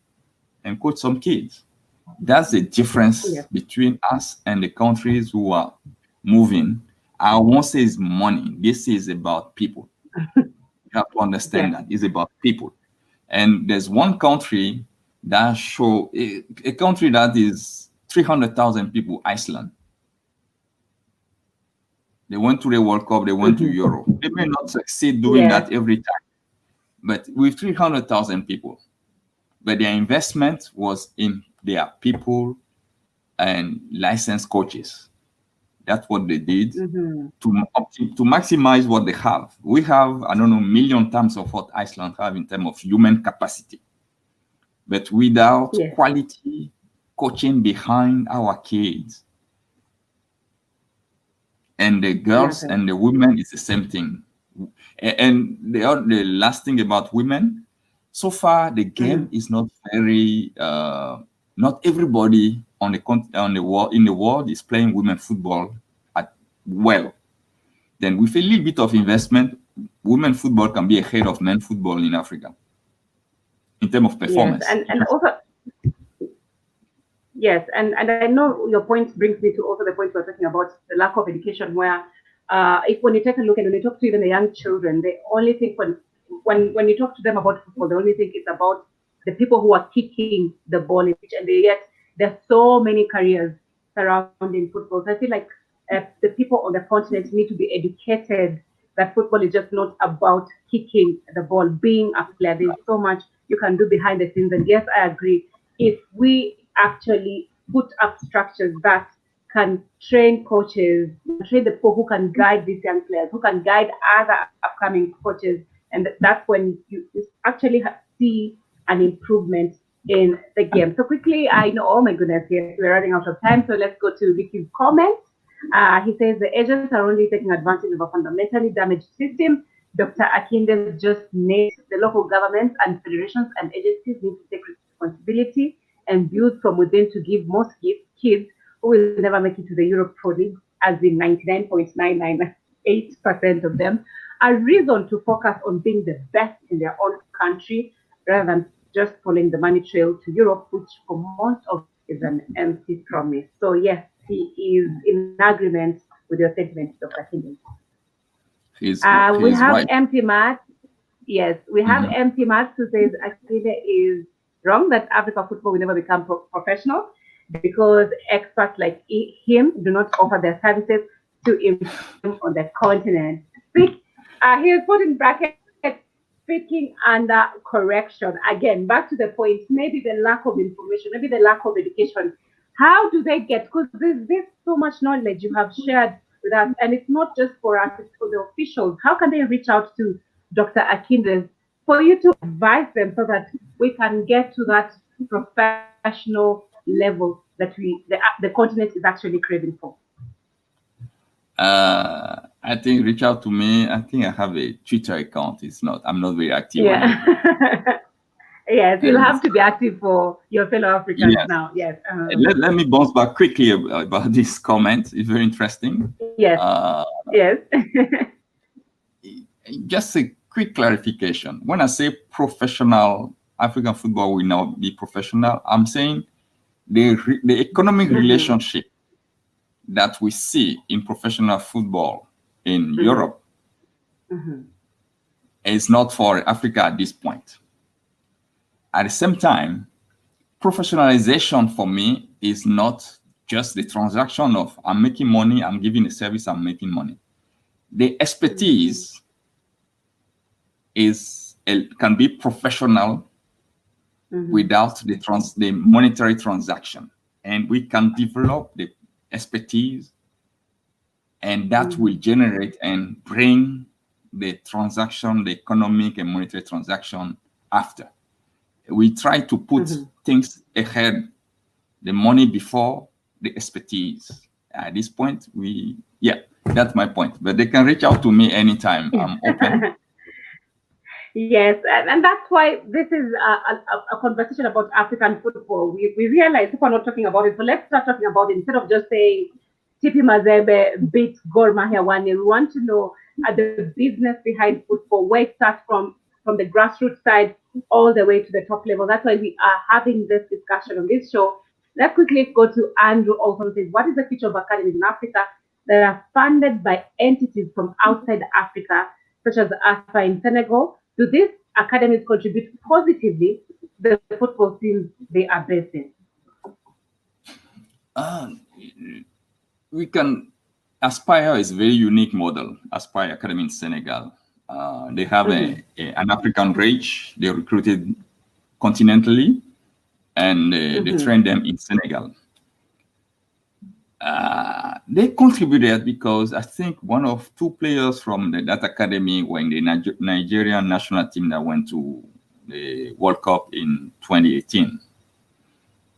and coach some kids. That's the difference between us and the countries who are moving. I won't say it's money. This is about people. You have to understand that it's about people. And there's one country that show a country that is 300,000 people, Iceland. They went to the World Cup, they went to Euro. They may not succeed doing that every time, but with 300,000 people. But their investment was in their people and licensed coaches. That's what they did to maximize what they have. We have, I don't know, million times of what Iceland have in terms of human capacity. But without quality coaching behind our kids, and the girls and the women, is the same thing. And the last thing about women, so far the game is not very. Not everybody in the world is playing women football well. Then with a little bit of investment, women football can be ahead of men football in Africa in terms of performance. And also. Yes, and I know your point brings me to also the point we're talking about, the lack of education, where when you take a look and when you talk to even the young children, they only think when you talk to them about football, they only think it's about the people who are kicking the ball in pitch, and yet there's so many careers surrounding football. So I feel like the people on the continent need to be educated that football is just not about kicking the ball, being a player. There's so much you can do behind the scenes. And yes, I agree. If we actually put up structures that can train coaches, train the people who can guide these young players, who can guide other upcoming coaches, and that's when you actually see an improvement in the game. So quickly, I know, oh my goodness, yes, we're running out of time. So let's go to Vicky's comment. He says the agents are only taking advantage of a fundamentally damaged system. Dr. Akindes just named the local governments and federations and agencies need to take responsibility and build from within to give most kids who will never make it to the Europe Pro League, as in 99.998% of them, a reason to focus on being the best in their own country rather than just following the money trail to Europe, which for most of is an empty promise. So yes, he is in agreement with your sentiment, Dr. Akindes. We have right. Empty Matt. Yes, we have Empty Matt who says Akindes is wrong that Africa football will never become professional because experts like him do not offer their services to improve on the continent. He is put in brackets, speaking under correction. Again, back to the point, maybe the lack of information, maybe the lack of education. How do they get, because there's so much knowledge you have shared with us, and it's not just for us, it's for the officials. How can they reach out to Dr. Akindes for you to advise them so that we can get to that professional level that the continent is actually craving for? I I think reach out to me. I think I have a Twitter account. I'm not very active on it. Yeah. Yes, you'll And have to be active for your fellow Africans yes, now. Yes. let me bounce back quickly about this comment. It's very interesting. Yes. Uh, Yes. just a quick clarification. When I say professional, African football will now be professional, I'm saying the economic Mhm. relationship that we see in professional football in Mhm. Europe Mhm. is not for Africa at this point. At the same time, professionalization for me is not just the transaction of I'm making money, I'm giving a service, I'm making money. The Mhm. expertise can be professional Mhm. without the monetary transaction, and we can develop the expertise, and that will Mhm. generate and bring the transaction, the economic and monetary transaction after. We try to put Mhm. things ahead, the money before the expertise. At this point, yeah, that's my point. But they can reach out to me anytime. I'm open. Yes, and that's why this is a conversation about African football. We realize people are not talking about it, so let's start talking about it instead of just saying Tipi Mazembe beat Gor Mahia 1-0. We want to know the business behind football, where it starts from the grassroots side all the way to the top level. That's why we are having this discussion on this show. Let's quickly go to Andrew also says, what is the future of academies in Africa that are funded by entities from outside Africa, such as ASFA in Senegal? Do these academies contribute positively to the football teams they are based in? Uh, we can Aspire is a very unique model. Aspire Academy in Senegal. They have Mm-hmm. an African range. They recruited continentally, and they Mm-hmm. train them in Senegal. They contributed because I think one of two players from that academy were in the Nigerian national team that went to the World Cup in 2018.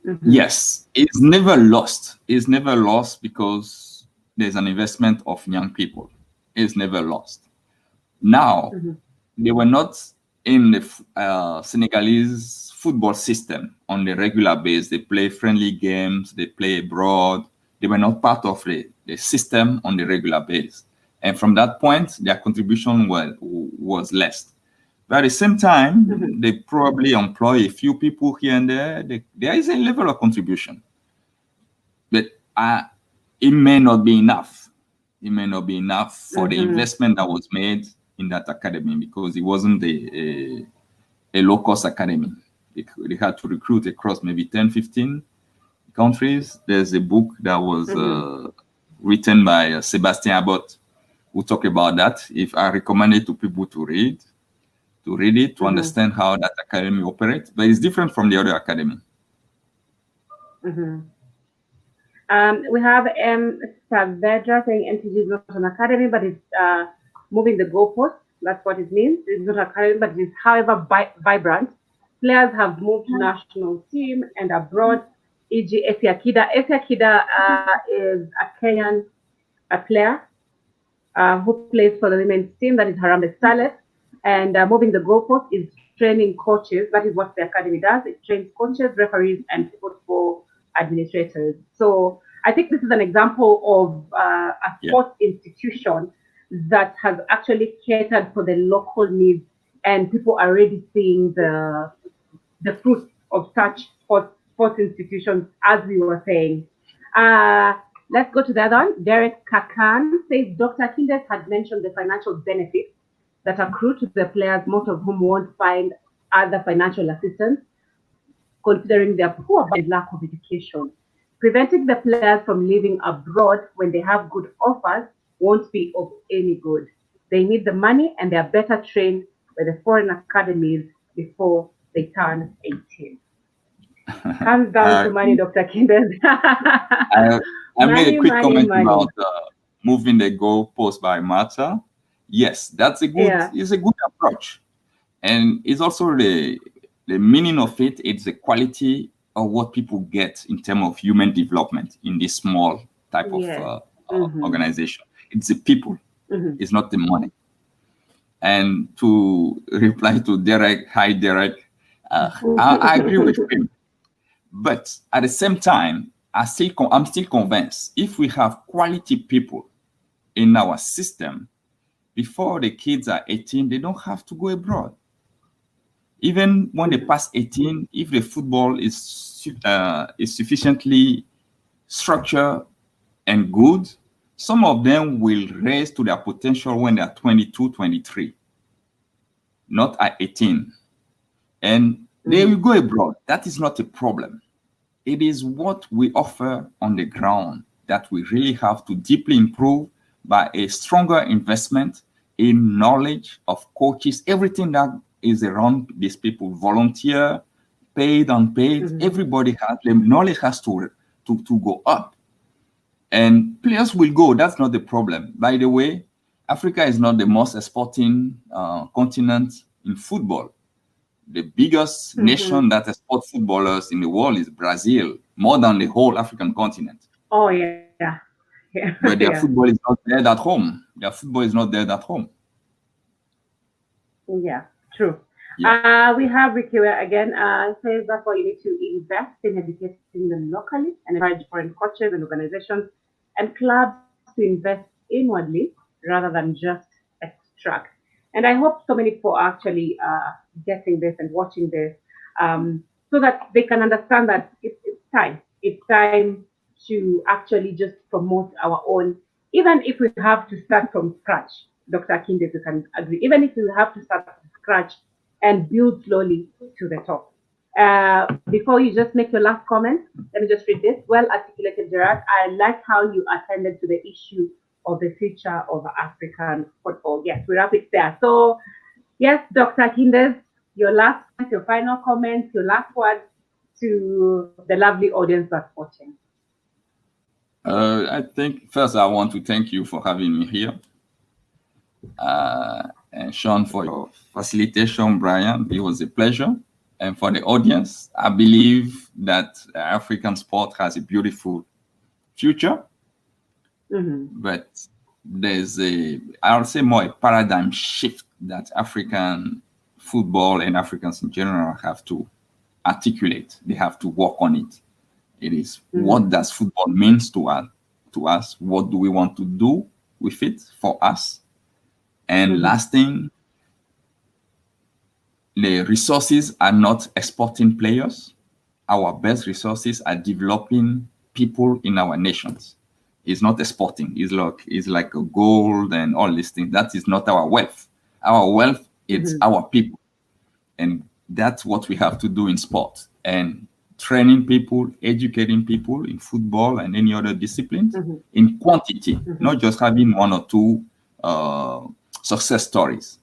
Mm-hmm. Yes, it's never lost. It's never lost because there's an investment of young people. It's never lost. Now, Mm-hmm. they were not in the Senegalese football system on the regular base. They play friendly games, they play abroad. They were not part of the system on the regular base. And from that point, their contribution was less. But at the same Mm-hmm. time, they probably employ a few people here and there. There is a level of contribution, but it may not be enough. It may not be enough for the Mm-hmm. investment that was made in that academy because it wasn't a low cost academy. They had to recruit across maybe 10, 15 countries. There's a book that was Mm-hmm. written by Sebastian Abbott who talk about that. If I recommend it to people to read it, to Mm-hmm. understand how that academy operates, but it's different from the other academy. Mm-hmm. We have Saavedra saying NTG is not an academy, but it's moving the goalpost. That's what it means. It's not an academy, but it is, however, vibrant. Players have moved to national team and abroad, e.g. Efi Akida. Efi Akida is a Kenyan player who plays for the women's team, that is Harambee Starlets. And moving the goalpost is training coaches. That is what the academy does. It trains coaches, referees, and football administrators. So I think this is an example of a Yeah. sports institution that has actually catered for the local needs, and people are already seeing the fruits of such sports institutions, as we were saying. Uh, let's go to the other one. Derek Kakan says Dr. Akindes had mentioned the financial benefits that accrue to the players, most of whom won't find other financial assistance, considering their poor and lack of education. Preventing the players from living abroad when they have good offers won't be of any good. They need the money and they are better trained by the foreign academies before they turn 18. Comes down Uh, to money, Dr. Kindes. I, I made a Money, quick money, comment money. about moving the goalpost by Mata. Yes, Yeah. it's a good approach, and it's also the meaning of it. It's the quality of what people get in terms of human development in this small type of Yes. Mm-hmm. organization. It's the people. Mhm. It's not the money. And to reply to Derek, hi Derek, I agree with him. But at the same time, I'm still convinced if we have quality people in our system, before the kids are 18, they don't have to go abroad. Even when they pass 18, if the football is sufficiently structured and good, some of them will raise to their potential when they're 22, 23, not at 18. And they will Mhm. go abroad. That is not a problem. It is what we offer on the ground that we really have to deeply improve by a stronger investment in knowledge of coaches, everything that is around these people, volunteer, paid, unpaid, Mhm. everybody has, the knowledge has to go up. And players will go, that's not the problem. By the way, Africa is not the most exporting continent in football. The biggest Mhm. nation that exports footballers in the world is Brazil, more than the whole African continent. Oh yeah, yeah, But yeah, their football is not there at home. Their football is not there at home. yeah. True. Yeah. We have Rikiwa again. Says therefore you need to invest in educating them locally and encourage foreign coaches and organizations and clubs to invest inwardly rather than just extract. And I hope so many people are actually getting this and watching this, so that they can understand that it's time. It's time to actually just promote our own, even if we have to start from scratch. Dr. Akindes, you can agree. Even if we have to start from scratch and build slowly to the top. Before you just make your last comment, let me just read this. Well articulated, Gerard. I like how you attended to the issue of the future of African football. Yes, we wrap it there. So, yes, Dr. Kindes, your last, your final comments, your last words to the lovely audience that's watching. I think first I want to thank you for having me here. And Sean for your facilitation, Brian. It was a pleasure. And for the audience, I believe that African sport has a beautiful future, Mm-hmm. but there's I'll say more a paradigm shift that African football and Africans in general have to articulate. They have to work on it. It is what Mm-hmm. does football means to us? To us, what do we want to do with it for us? And Mm-hmm. last thing, the resources are not exporting players. Our best resources are developing people in our nations. It's not exporting. It's like a gold and all these things. That is not our wealth. Our wealth is Mm-hmm. our people, and that's what we have to do in sport and training people, educating people in football and any other disciplines Mm-hmm. in quantity, Mm-hmm. not just having one or two uh, success stories.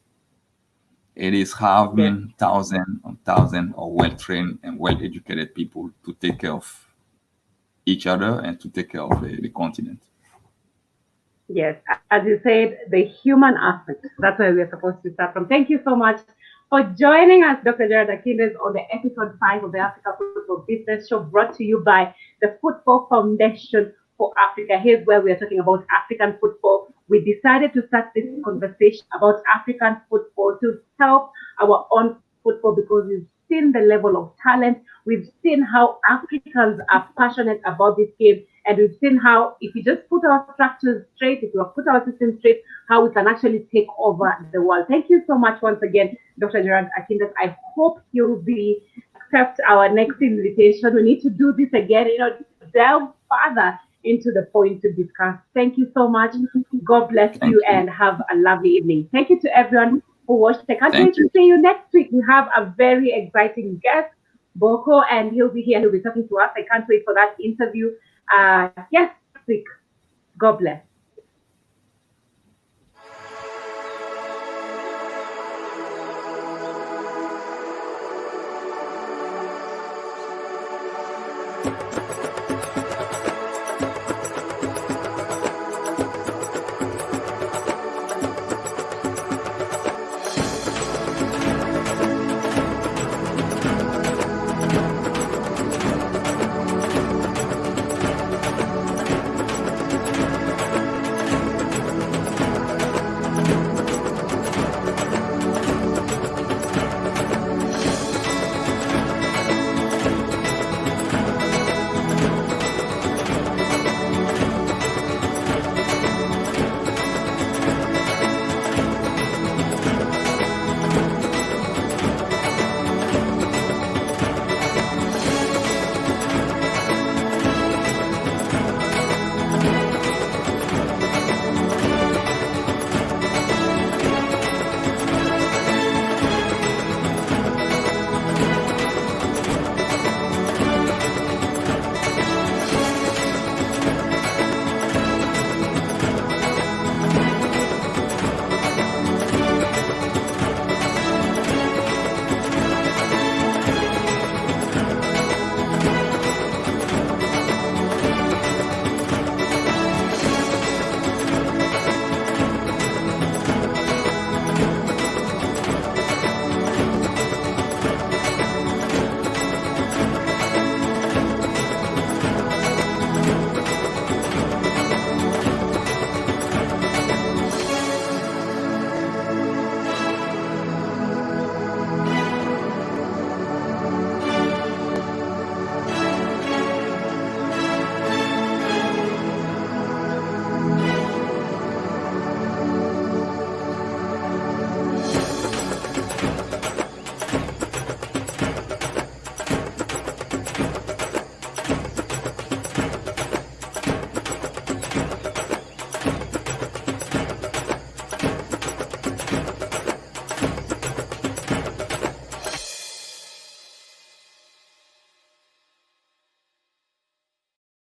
It is Yes. having thousands and thousands of well-trained and well-educated people to take care of each other and to take care of the continent. Yes, as you said, the human aspect. That's where we're supposed to start from. Thank you so much for joining us, Dr. Gerard Akindes, on the episode 5 of the Africa Football Business Show, brought to you by the Football Foundation for Africa. Here's where we are talking about African football. We decided to start this conversation about African football to help our own football because we've seen the level of talent. We've seen how Africans are passionate about this game, and we've seen how if we just put our structures straight, if we put our system straight, how we can actually take over the world. Thank you so much once again, Dr. Gerard Akindes. I hope you'll be accept our next invitation. We need to do this again, delve further into the point to discuss. Thank you so much. God bless Thank you you. and have a lovely evening. Thank you to everyone who watched. I can't Thank wait to you. see you next week. We have a very exciting guest, Boko, and he'll be here. He'll be talking to us. I can't wait for that interview. Yes, next week. God bless.